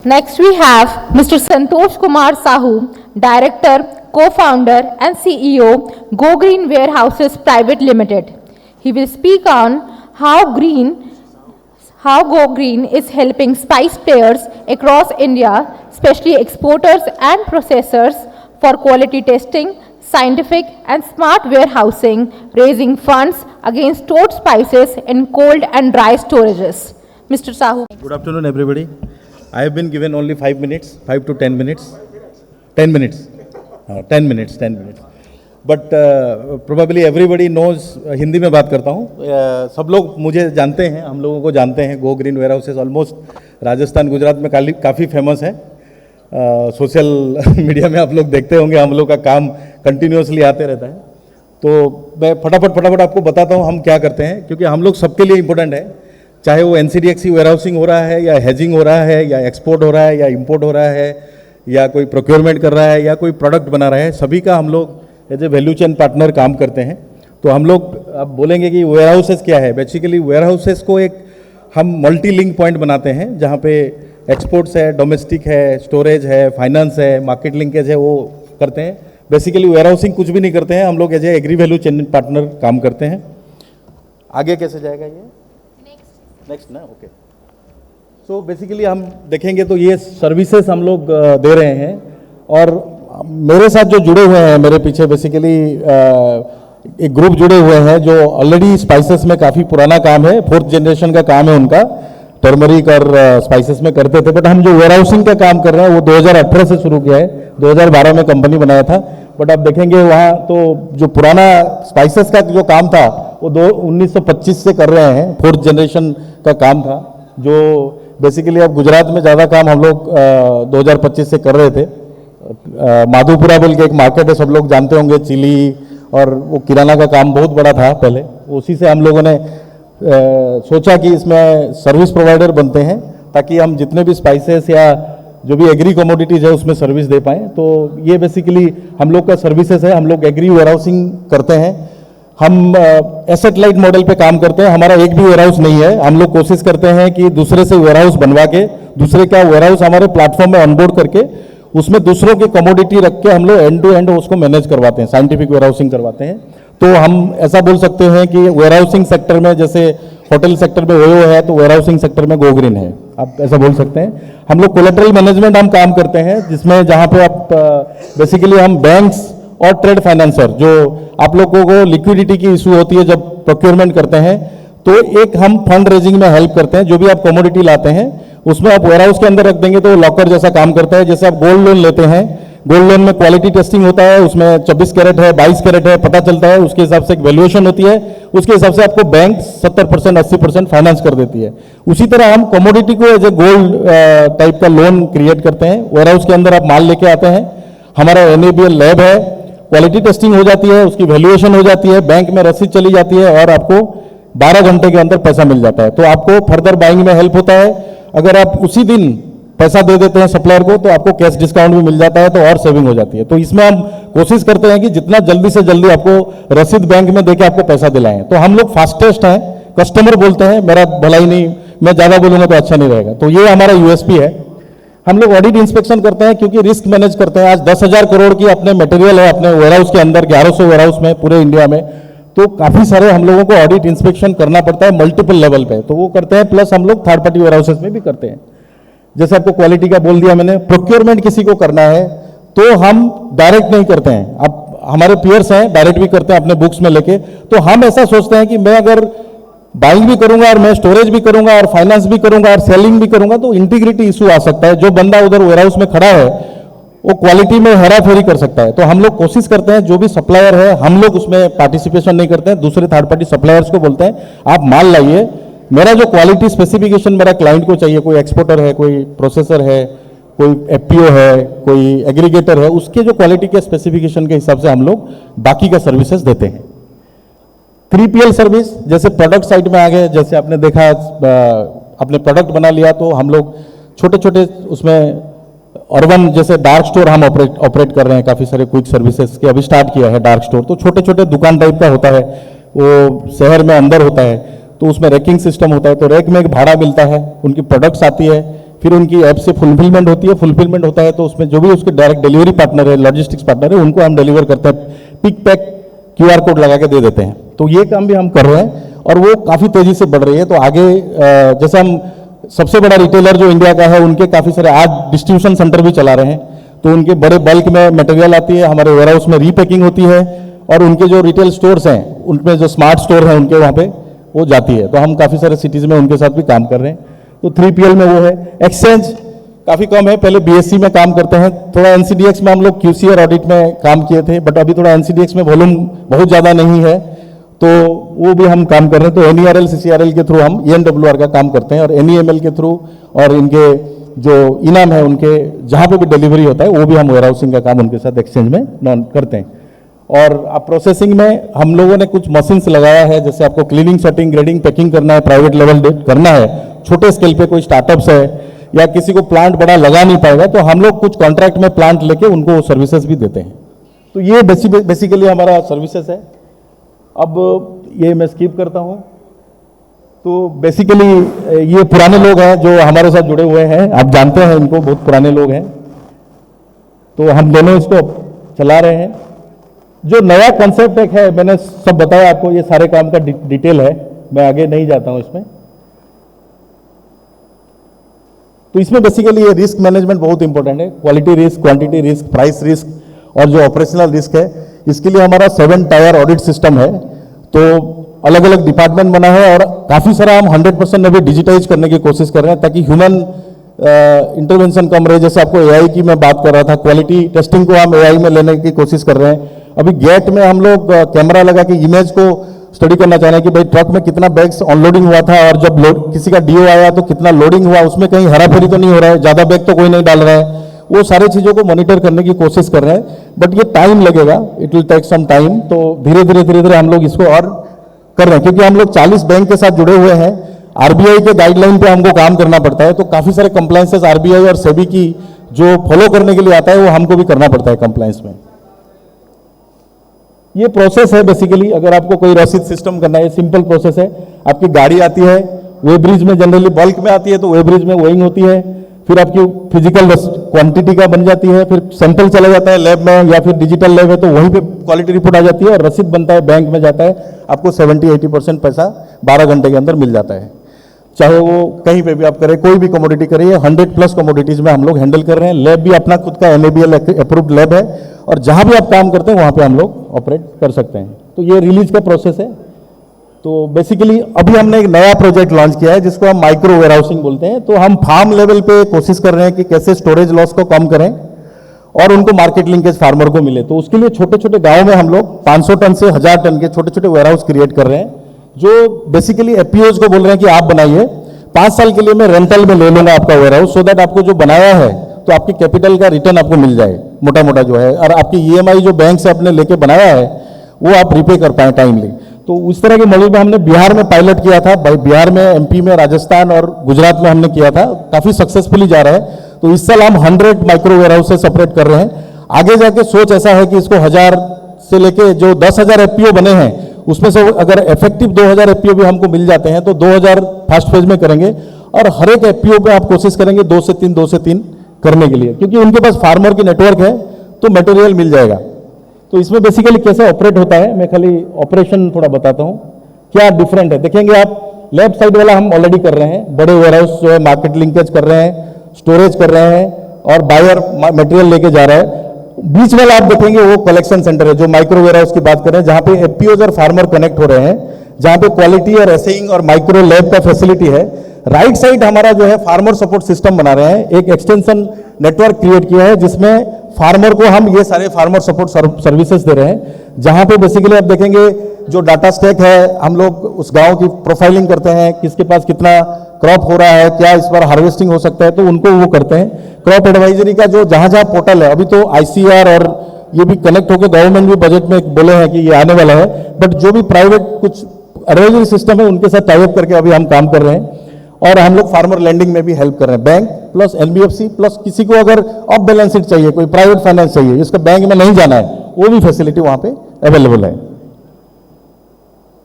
Next we have Mr. Santosh Kumar Sahu, Director, Co-founder and CEO, Go Green Warehouses Private Limited. He will speak on how Go Green is helping spice players across India, especially exporters and processors, for quality testing, scientific and smart warehousing, raising funds against stored spices in cold and dry storages. Mr. Sahu. Good afternoon, everybody. I have been given only 5 minutes, 5 to 10 minutes. 10 minutes. 10 minutes. But probably everybody knows, Hindi में बात करता हूँ. सब लोग मुझे जानते हैं, हम लोगों को जानते हैं. Go green warehouses almost Rajasthan Gujarat में काफ़ी फेमस है. सोशल मीडिया में आप लोग देखते होंगे, हम लोग का काम कंटिन्यूसली आते रहता है. तो मैं फटाफट आपको बताता हूँ हम क्या करते हैं, क्योंकि हम लोग सबके लिए इम्पोर्टेंट है. चाहे वो NCDXC वेयर हाउसिंग हो रहा है, या हेजिंग हो रहा है, या एक्सपोर्ट हो रहा है, या इंपोर्ट हो रहा है, या कोई प्रोक्योरमेंट कर रहा है, या कोई प्रोडक्ट बना रहा है, सभी का हम लोग as a value chain partner काम करते हैं. तो हम लोग अब बोलेंगे कि वेयर हाउसेस क्या है. बेसिकली वेयर हाउसेस को एक हम मल्टी लिंक पॉइंट बनाते हैं, जहाँ पे एक्सपोर्ट्स है, डोमेस्टिक है, स्टोरेज है, फाइनेंस है, मार्केट लिंकेज है, वो करते हैं. बेसिकली वेयर हाउसिंग कुछ भी नहीं करते हैं, हम लोग as a agri value chain partner काम करते हैं. आगे कैसे जाएगा ये? नेक्स्ट ना, ओके. सो बेसिकली हम देखेंगे तो ये सर्विसेज हम लोग दे रहे हैं, और मेरे साथ जो जुड़े हुए हैं, मेरे पीछे बेसिकली एक ग्रुप जुड़े हुए हैं जो ऑलरेडी स्पाइसेस में काफ़ी पुराना काम है, 4th जनरेशन का काम है उनका. टर्मरिक और स्पाइसेस में करते थे, बट हम जो वेयर हाउसिंग का काम कर रहे हैं वो 2018 से शुरू किया है. 2012 में कंपनी बनाया था, बट आप देखेंगे वहाँ तो जो पुराना स्पाइसेस का जो काम था वो 1925 से कर रहे हैं. 4th जनरेशन का काम था, जो बेसिकली अब गुजरात में ज़्यादा काम हम लोग 2025 से कर रहे थे. माधोपुरा बोल के एक मार्केट है, सब लोग जानते होंगे, चिली और वो किराना का काम बहुत बड़ा था पहले. उसी से हम लोगों ने सोचा कि इसमें सर्विस प्रोवाइडर बनते हैं, ताकि हम जितने भी स्पाइसेस या जो भी एग्री कमोडिटीज है उसमें सर्विस दे पाएँ. तो ये बेसिकली हम लोग का सर्विसेज है. हम लोग एग्री वेयर हाउसिंग करते हैं. हम एसेट लाइट मॉडल पे काम करते हैं. हमारा एक भी वेयर हाउस नहीं है. हम लोग कोशिश करते हैं कि दूसरे से वेयर हाउस बनवा के, दूसरे का वेयर हाउस हमारे प्लेटफॉर्म में ऑनबोर्ड करके, उसमें दूसरों की कमोडिटी रख के हम लोग एंड टू एंड उसको मैनेज करवाते हैं, साइंटिफिक वेयर हाउसिंग करवाते हैं. तो हम ऐसा बोल सकते हैं कि वेयर हाउसिंग सेक्टर में जैसे होटल सेक्टर में ओयो है, तो वेयर हाउसिंग सेक्टर में गो ग्रीन है, आप ऐसा बोल सकते हैं. हम लोग कोलेटरल मैनेजमेंट हम काम करते हैं, जिसमें जहाँ पे आप बेसिकली हम बैंक्स और ट्रेड फाइनेंसर, जो आप लोगों को लिक्विडिटी की इशू होती है जब प्रोक्योरमेंट करते हैं, तो एक हम फंड रेजिंग में हेल्प करते हैं. जो भी आप कमोडिटी लाते हैं उसमें आप वेयर हाउस के अंदर रख देंगे तो लॉकर जैसा काम करता है. जैसे आप गोल्ड लोन लेते हैं, गोल्ड लोन में क्वालिटी टेस्टिंग होता है, उसमें 24 कैरेट है, 22 कैरेट है, पता चलता है. उसके हिसाब से एक वैल्यूएशन होती है, उसके हिसाब से आपको बैंक 70% 80% फाइनेंस कर देती है. उसी तरह हम कमोडिटी को एज ए गोल्ड टाइप का लोन क्रिएट करते हैं. वेयर हाउस के अंदर आप माल लेके आते हैं, हमारा NABL लैब है, क्वालिटी टेस्टिंग हो जाती है, उसकी वैल्यूएशन हो जाती है, बैंक में रसीद चली जाती है, और आपको 12 घंटे के अंदर पैसा मिल जाता है. तो आपको फर्दर बाइंग में हेल्प होता है. अगर आप उसी दिन पैसा दे देते हैं सप्लायर को, तो आपको कैश डिस्काउंट भी मिल जाता है, तो और सेविंग हो जाती है. तो इसमें हम कोशिश करते हैं कि जितना जल्दी से जल्दी आपको रसीद बैंक में देके आपको पैसा दिलाएं. तो हम लोग फास्टेस्ट हैं, कस्टमर बोलते हैं, मेरा भलाई नहीं, मैं ज़्यादा बोलूँगा तो अच्छा नहीं रहेगा. तो ये हमारा USP है. हम लोग ऑडिट इंस्पेक्शन करते हैं, क्योंकि रिस्क मैनेज करते हैं. आज 10,000 करोड़ की अपने मटेरियल है अपने वेयर हाउस के अंदर, 1100 वेयर हाउस में पूरे इंडिया में. तो काफ़ी सारे हम लोगों को ऑडिट इंस्पेक्शन करना पड़ता है मल्टीपल लेवल पे, तो वो करते हैं. प्लस हम लोग थर्ड पार्टी वेयर हाउसेस में भी करते हैं. जैसे आपको क्वालिटी का बोल दिया मैंने. प्रोक्योरमेंट किसी को करना है तो हम डायरेक्ट नहीं करते हैं. अब हमारे पीयर्स हैं, डायरेक्ट भी करते हैं अपने बुक्स में लेके. तो हम ऐसा सोचते हैं कि मैं अगर बाइंग भी करूंगा, और मैं स्टोरेज भी करूंगा, और फाइनेंस भी करूंगा, और सेलिंग भी करूंगा, तो इंटीग्रिटी इशू आ सकता है. जो बंदा उधर वेयर हाउस में खड़ा है वो क्वालिटी में हेराफेरी कर सकता है. तो हम लोग कोशिश करते हैं, जो भी सप्लायर है हम लोग उसमें पार्टिसिपेशन नहीं करते हैं. दूसरे थर्ड पार्टी सप्लायर्स को बोलते हैं आप माल लाइए, मेरा जो क्वालिटी स्पेसिफिकेशन मेरा क्लाइंट को चाहिए, कोई एक्सपोर्टर है, कोई प्रोसेसर है, कोई FPO है, कोई एग्रीगेटर है, उसके जो क्वालिटी के स्पेसिफिकेशन के हिसाब से हम लोग बाकी का सर्विसेज देते हैं. 3PL सर्विस, जैसे प्रोडक्ट साइड में आ गए. जैसे आपने देखा, आपने प्रोडक्ट बना लिया, तो हम लोग छोटे छोटे उसमें अर्बन जैसे डार्क स्टोर हम ऑपरेट कर रहे हैं. काफ़ी सारे क्विक सर्विसेज के अभी स्टार्ट किया है डार्क स्टोर. तो छोटे छोटे दुकान टाइप का होता है, वो शहर में अंदर होता है. तो उसमें रैकिंग सिस्टम होता है. तो रैक में एक भाड़ा मिलता है, उनकी प्रोडक्ट्स आती है, फिर उनकी ऐप से फुलफिलमेंट होती है, फुलफिलमेंट होता है तो उसमें जो भी उसके डायरेक्ट डिलीवरी पार्टनर है, लॉजिस्टिक्स पार्टनर है, उनको हम डिलीवर करते हैं, पिक पैक QR कोड लगा के दे देते हैं। तो ये काम भी हम कर रहे हैं और वो काफ़ी तेज़ी से बढ़ रही है। तो आगे जैसे हम सबसे बड़ा रिटेलर जो इंडिया का है, उनके काफ़ी सारे आज डिस्ट्रीब्यूशन सेंटर भी चला रहे हैं, तो उनके बड़े बल्क में मटेरियल आती है, हमारे वेयर हाउस में रीपैकिंग होती है और उनके जो रिटेल स्टोर्स हैं, उनमें जो स्मार्ट स्टोर हैं उनके वहाँ पे वो जाती है। तो हम काफ़ी सारे सिटीज़ में उनके साथ भी काम कर रहे हैं। तो 3PL में वो है। एक्सचेंज काफ़ी कम है, पहले BSC में काम करते हैं, थोड़ा NCDX में हम लोग QC और ऑडिट में काम किए थे, बट अभी थोड़ा NCDX में वॉल्यूम बहुत ज़्यादा नहीं है, तो वो भी हम काम कर रहे हैं। तो NERL CCRL के थ्रू हम ENWR का काम करते हैं और NEML के थ्रू और इनके जो इनाम है उनके जहाँ पे भी डिलीवरी होता है वो भी हम वेयर हाउसिंग का काम उनके साथ एक्सचेंज में नॉन करते हैं। और अब प्रोसेसिंग में हम लोगों ने कुछ मशीन्स लगाया है, जैसे आपको क्लीनिंग, सॉर्टिंग, ग्रेडिंग, पैकिंग करना है, प्राइवेट लेवल करना है, छोटे स्केल पे कोई स्टार्टअप्स है या किसी को प्लांट बड़ा लगा नहीं पाएगा, तो हम लोग कुछ कॉन्ट्रैक्ट में प्लांट लेके उनको सर्विसेज भी देते हैं। तो ये बेसिकली हमारा सर्विसेज है। अब ये मैं स्किप करता हूँ। तो बेसिकली ये पुराने लोग हैं जो हमारे साथ जुड़े हुए हैं, आप जानते हैं इनको, बहुत पुराने लोग हैं। तो हम दोनों इसको चला रहे हैं। जो नया कॉन्सेप्ट एक है, मैंने सब बताया आपको, ये सारे काम का डिटेल है, मैं आगे नहीं जाता हूं इसमें। तो इसमें बेसिकली ये रिस्क मैनेजमेंट बहुत इंपॉर्टेंट है, quality risk, quantity risk, price risk और जो ऑपरेशनल रिस्क है, इसके लिए हमारा 7 टायर ऑडिट सिस्टम है। तो अलग अलग डिपार्टमेंट बना है और काफ़ी सारा हम 100% अभी डिजिटाइज करने की कोशिश कर रहे हैं ताकि ह्यूमन इंटरवेंशन कम रहे। जैसे आपको AI की मैं बात कर रहा था, क्वालिटी टेस्टिंग को हम AI में लेने की कोशिश कर रहे हैं। अभी गेट में हम लोग कैमरा लगा के इमेज को स्टडी करना चाह रहे हैं कि भाई ट्रक में कितना बैग्स अनलोडिंग हुआ था और जब किसी का DO आया तो कितना लोडिंग हुआ, उसमें कहीं हेराफेरी तो नहीं हो रहा है, ज़्यादा बैग तो कोई नहीं डाल रहा है। वो सारी चीज़ों को मॉनिटर करने की कोशिश कर रहे हैं, बट ये टाइम लगेगा, it will take some time. तो धीरे धीरे हम लोग इसको और कर रहे हैं, क्योंकि हम लोग 40 बैंक के साथ जुड़े हुए हैं। RBI के गाइडलाइन पे हमको काम करना पड़ता है, तो काफ़ी सारे कंप्लायंसेस RBI और SEBI की जो फॉलो करने के लिए आता है वो हमको भी करना पड़ता है कंप्लायंस में। ये प्रोसेस है बेसिकली। अगर आपको कोई रसीद सिस्टम करना है, सिंपल प्रोसेस है। आपकी गाड़ी आती है, वे ब्रिज में जनरली बल्क में आती है, तो वे ब्रिज में वेइंग होती है, फिर आपकी फिजिकल क्वांटिटी का बन जाती है, फिर सैंपल चला जाता है लैब में या फिर डिजिटल लैब है तो वहीं पे क्वालिटी रिपोर्ट आ जाती है और रसीद बनता है, बैंक में जाता है, आपको 70-80% पैसा 12 घंटे के अंदर मिल जाता है। चाहे वो कहीं पे भी आप करें, कोई भी कमोडिटी करें, 100+ कमोडिटीज में हम लोग हैंडल कर रहे हैं। लैब भी अपना खुद का NABL अप्रूव्ड लैब है और जहां भी आप काम करते हैं वहां पे हम लोग ऑपरेट कर सकते हैं। तो ये रिलीज का प्रोसेस है। तो बेसिकली अभी हमने एक नया प्रोजेक्ट लॉन्च किया है जिसको हम माइक्रो वेयर हाउसिंग बोलते हैं। तो हम फार्म लेवल पे कोशिश कर रहे हैं कि कैसे स्टोरेज लॉस को कम करें और उनको मार्केट लिंकेज फार्मर को मिले। तो उसके लिए छोटे छोटे गाँव में हम लोग 500 टन से 1000 टन के छोटे छोटे वेयर हाउस क्रिएट कर रहे हैं, जो बेसिकली FPOs को बोल रहे हैं कि आप बनाइए, 5 साल के लिए मैं रेंटल में ले लूंगा आपका वेयर हाउस, सो दैट आपको जो बनाया है तो आपकी कैपिटल का रिटर्न आपको मिल जाए मोटा मोटा जो है, और आपकी EMI जो बैंक से आपने लेके बनाया है वो आप रिपे कर पाए टाइमली। तो उस तरह के मॉडल में हमने बिहार में पायलट किया था, बिहार में, MP में, राजस्थान और गुजरात में हमने किया था, काफी सक्सेसफुली जा रहा है। तो इस साल हम 100 माइक्रो वेयर हाउस से सेपरेट कर रहे हैं। आगे जाके सोच ऐसा है कि इसको 1000 से लेके जो 10,000 FPO बने हैं उसमें से अगर इफेक्टिव 2000 FPO भी हमको मिल जाते हैं तो 2000 फर्स्ट फेज में करेंगे और हर एक FPO पे आप कोशिश करेंगे 2 से 3 करने के लिए, क्योंकि उनके पास फार्मर की नेटवर्क है तो मटेरियल मिल जाएगा। तो इसमें बेसिकली कैसे ऑपरेट होता है, मैं खाली ऑपरेशन थोड़ा बताता हूँ क्या डिफरेंट है। देखेंगे आप लेफ्ट साइड वाला हम ऑलरेडी कर रहे हैं, बड़े वेयर हाउस जो है मार्केट लिंकेज कर रहे हैं, स्टोरेज कर रहे हैं और बायर मटेरियल लेके जा रहा है। बीच वाला आप देखेंगे वो कलेक्शन सेंटर है जो माइक्रो वेयर हाउस की बात कर रहे हैं, जहां पे FPOs और फार्मर कनेक्ट हो रहे हैं, जहां पे क्वालिटी और एसेइंग और माइक्रो लैब का फैसिलिटी है। राइट साइड हमारा जो है फार्मर सपोर्ट सिस्टम बना रहे हैं, एक एक्सटेंशन नेटवर्क क्रिएट किया है जिसमें फार्मर को हम ये सारे फार्मर सपोर्ट सर्विसेज दे रहे हैं, जहां पे बेसिकली आप देखेंगे जो डाटा स्टैक है, हम लोग उस गांव की प्रोफाइलिंग करते हैं, किसके पास कितना क्रॉप हो रहा है, क्या इस बार हार्वेस्टिंग हो सकता है, तो उनको वो करते हैं। क्रॉप एडवाइजरी का जो जहां जहां पोर्टल है, अभी तो ICR और ये भी कनेक्ट होकर गवर्नमेंट भी बजट में बोले हैं कि ये आने वाला है, बट जो भी प्राइवेट कुछ एडवाइजरी सिस्टम है उनके साथ टाइप करके अभी हम काम कर रहे हैं। और हम लोग फार्मर लैंडिंग में भी हेल्प कर रहे हैं, बैंक प्लस NBFC प्लस किसी को अगर ऑफ बैलेंस शीट चाहिए, कोई प्राइवेट फाइनेंस चाहिए, इसका बैंक में नहीं जाना है, वो भी फैसिलिटी वहां पे अवेलेबल है।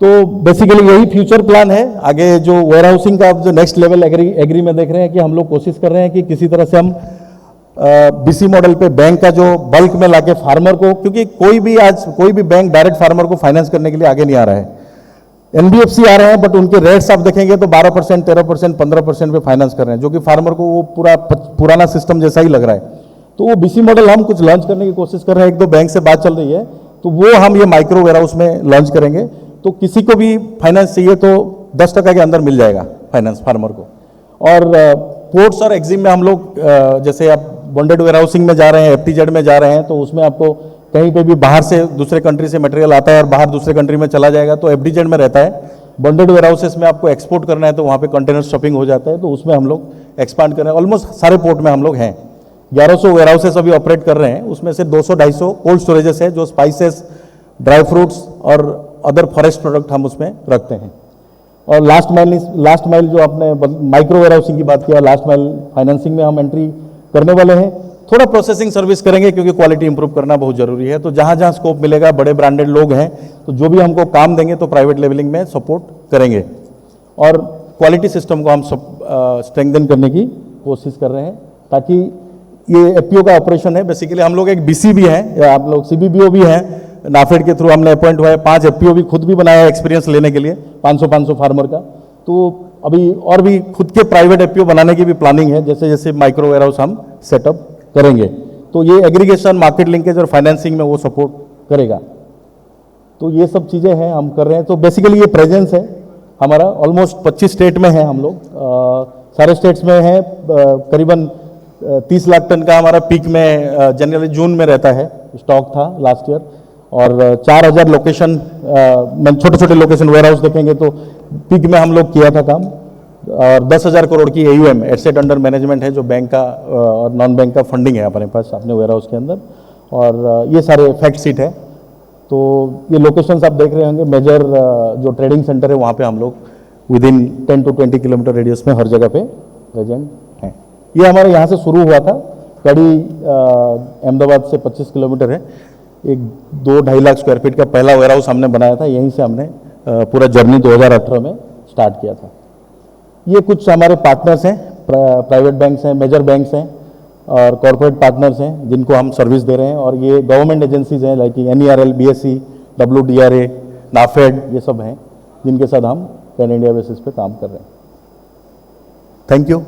तो बेसिकली यही फ्यूचर प्लान है। आगे जो वेयर हाउसिंग का जो नेक्स्ट लेवल एग्री में देख रहे हैं कि हम लोग कोशिश कर रहे हैं कि किसी तरह से हम बीसी मॉडल पे बैंक का जो बल्क में लाके फार्मर को, क्योंकि कोई भी बैंक डायरेक्ट फार्मर को फाइनेंस करने के लिए आगे नहीं आ रहा है। एनबीएफसी आ रहे हैं बट उनके रेट्स आप देखेंगे तो 12%, 13%, 15% पे फाइनेंस कर रहे हैं, जो कि फार्मर को वो पूरा पुराना सिस्टम जैसा ही लग रहा है। तो वो बीसी मॉडल हम कुछ लॉन्च करने की कोशिश कर रहे हैं। एक दो बैंक से बात चल रही है, तो वो हम ये माइक्रो वेयर हाउस में लॉन्च करेंगे। तो किसी को भी फाइनेंस चाहिए तो 10% के अंदर मिल जाएगा फाइनेंस फार्मर को। और पोर्ट्स और एग्जिम में हम लोग जैसे आप बॉन्डेड वेयर हाउसिंग में जा रहे हैं, एफटीजेड में जा रहे हैं, तो उसमें आपको कहीं पे भी बाहर से दूसरे कंट्री से मटेरियल आता है और बाहर दूसरे कंट्री में चला जाएगा तो एफडीजेड में रहता है। बॉन्डेड वेयर हाउसेस में आपको एक्सपोर्ट करना है तो वहाँ पे कंटेनर शॉपिंग हो जाता है, तो उसमें हम लोग एक्सपांड कर रहे हैं। ऑलमोस्ट सारे पोर्ट में हम लोग हैं। 1100 वेयर हाउसेस अभी ऑपरेट कर रहे हैं, उसमें से 200-250 कोल्ड स्टोरेजेस है जो स्पाइसेस, ड्राई फ्रूट्स और अदर फॉरेस्ट प्रोडक्ट हम उसमें रखते हैं। और लास्ट माइल जो आपने माइक्रो वेयर हाउसिंग की बात किया, लास्ट माइल फाइनेंसिंग में हम एंट्री करने वाले हैं। थोड़ा प्रोसेसिंग सर्विस करेंगे क्योंकि क्वालिटी इंप्रूव करना बहुत जरूरी है। तो जहाँ जहाँ स्कोप मिलेगा, बड़े ब्रांडेड लोग हैं तो जो भी हमको काम देंगे तो प्राइवेट लेवलिंग में सपोर्ट करेंगे। और क्वालिटी सिस्टम को हम स्ट्रेंथन करने की कोशिश कर रहे हैं ताकि ये एफपीओ का ऑपरेशन है। बेसिकली हम लोग एक बीसी भी हैं, या आप लोग सीबीबीओ भी हैं, नाफेड के थ्रू हमने अपॉइंट हुआ है। 5 एफपीओ भी खुद भी बनाया है एक्सपीरियंस लेने के लिए, 500 फार्मर का। तो अभी और भी खुद के प्राइवेट एफपीओ बनाने की भी प्लानिंग है, जैसे जैसे माइक्रो वेयर हाउस हम सेटअप करेंगे। तो ये एग्रीगेशन, मार्केट लिंकेज और फाइनेंसिंग में वो सपोर्ट करेगा। तो ये सब चीज़ें हैं हम कर रहे हैं। तो बेसिकली ये प्रेजेंस है हमारा, ऑलमोस्ट 25 स्टेट में है हम लोग, सारे स्टेट्स में हैं। करीबन 30 लाख टन का हमारा पीक में जनरली जून में रहता है, स्टॉक था लास्ट ईयर। और 4000 लोकेशन, छोटे छोटे लोकेशन वेयर हाउस देखेंगे तो पीक में हम लोग किया था काम। और 10,000 करोड़ की AUM एसेट अंडर मैनेजमेंट है, जो बैंक का और नॉन बैंक का फंडिंग है अपने पास अपने वेयर हाउस के अंदर। और ये सारे फैक्ट सीट है। तो ये लोकेशंस आप देख रहे होंगे, मेजर जो ट्रेडिंग सेंटर है वहाँ पे हम लोग विदिन 10 to 20 किलोमीटर रेडियस में हर जगह पे प्रेजेंट हैं। ये हमारे यहाँ से शुरू हुआ था, कड़ी अहमदाबाद से 25 किलोमीटर है। एक 2-2.5 लाख स्क्वायर फीट का पहला वेयर हाउस हमने बनाया था, यहीं से हमने पूरा जर्नी 2018 में स्टार्ट किया था। ये कुछ हमारे पार्टनर्स हैं, प्राइवेट बैंक्स हैं, मेजर बैंक्स हैं और कॉर्पोरेट पार्टनर्स हैं जिनको हम सर्विस दे रहे हैं। और ये गवर्नमेंट एजेंसीज हैं like NERL, BSE, WDRA, NAFED, ये सब हैं जिनके साथ हम पैन इंडिया बेसिस पे काम कर रहे हैं। Thank you.